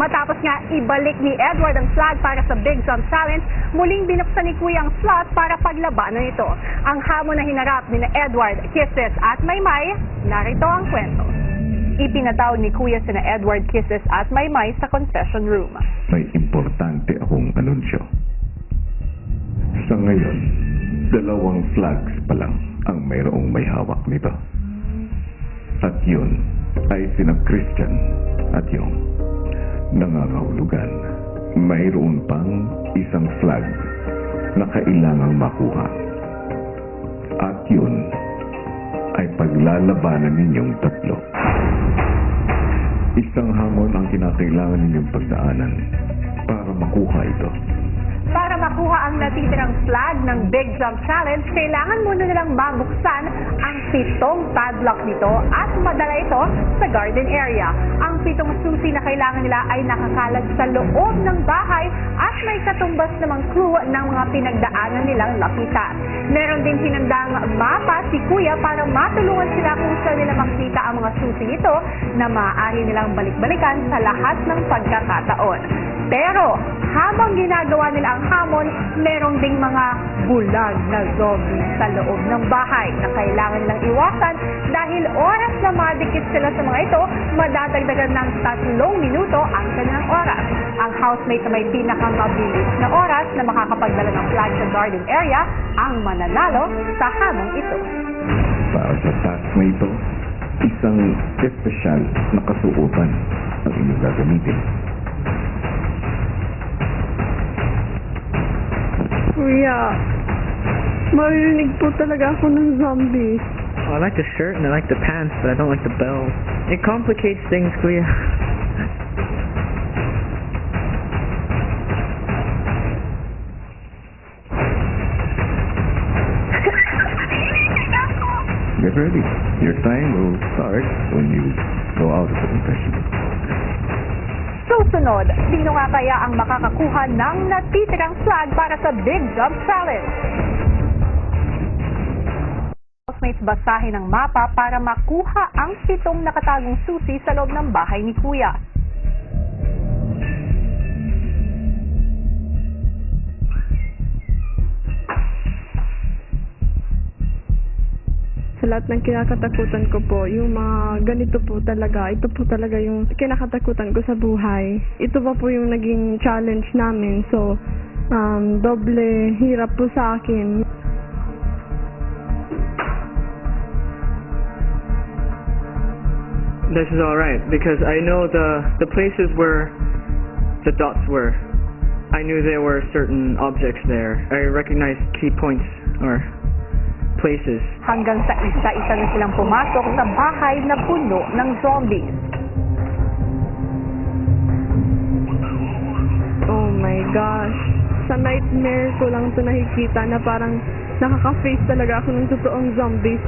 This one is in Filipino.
Matapos nga ibalik ni Edward ang flag para sa Big Jump Challenge, muling binuksan ni Kuya ang slot para paglabanan ito. Ang hamon na hinarap ni Edward, Kisses at Maymay, narito ang kwento. Ipinatawag ni Kuya sina Edward, Kisses at Maymay sa confession room. May importante akong anunsyo. Sa ngayon, 2 flags pa lang ang mayroong may hawak nito. At yun ay sina Christian at yung nangangahulugan. Mayroon pang isang flag na kailangang makuha. At yun ay paglalabanan ninyong tatlo. Isang hamon ang kinakailangan ninyong pagdaanan para makuha ito. Para makuha ang natitirang flag ng Big Jump Challenge, kailangan muna nilang mabuksan ang 7 padlock nito at madala ito sa garden area. Ang 7 susi na kailangan nila ay nakakalat sa loob ng bahay at may katumbas namang clue ng mga pinagdaanan nilang lapitan. Meron din hinandang mapa si Kuya para matulungan sila kung saan nila makita ang mga susi nito na maaari nilang balik-balikan sa lahat ng pagkakataon. Pero habang ginagawa nila ang hamon, merong ding mga bulag na zombie sa loob ng bahay na kailangan nilang iwasan dahil oras na madikit sila sa mga ito, madadagdagan ng 3 minuto ang kanilang oras. Ang housemate na may pinakamabilis na oras na makakapagdala ng flag sa garden area ang mananalo sa hamon ito. Para sa task na ito, isang espesyal na kasuotan ang inyong gagamitin. Kuya, maririnig po talaga ako ng zombies. Oh, I like the shirt and I like the pants, but I don't like the belt. It complicates things, Kuya. Get ready. Your time will start when you go out of the confession. Susunod, sino nga kaya ang makakakuha ng natitirang flag para sa Big Jump Challenge? Housemates basahin ang mapa para makuha ang 7 nakatagong susi sa loob ng bahay ni Kuya. Sa lahat ng kinakatakutan ko po, yung mga ganito po talaga, ito po talaga yung kinakatakutan ko sa buhay. Ito pa po yung naging challenge namin. So, doble hirap po sa akin. This is alright, because I know the places where the dots were. I knew there were certain objects there. I recognized key points, or places. Hanggang sa isa-isa na silang pumasok sa bahay na puno ng zombies. Oh my gosh. Sa nightmare ko lang ito nakikita na parang nakaka-face talaga ako ng totoong zombies.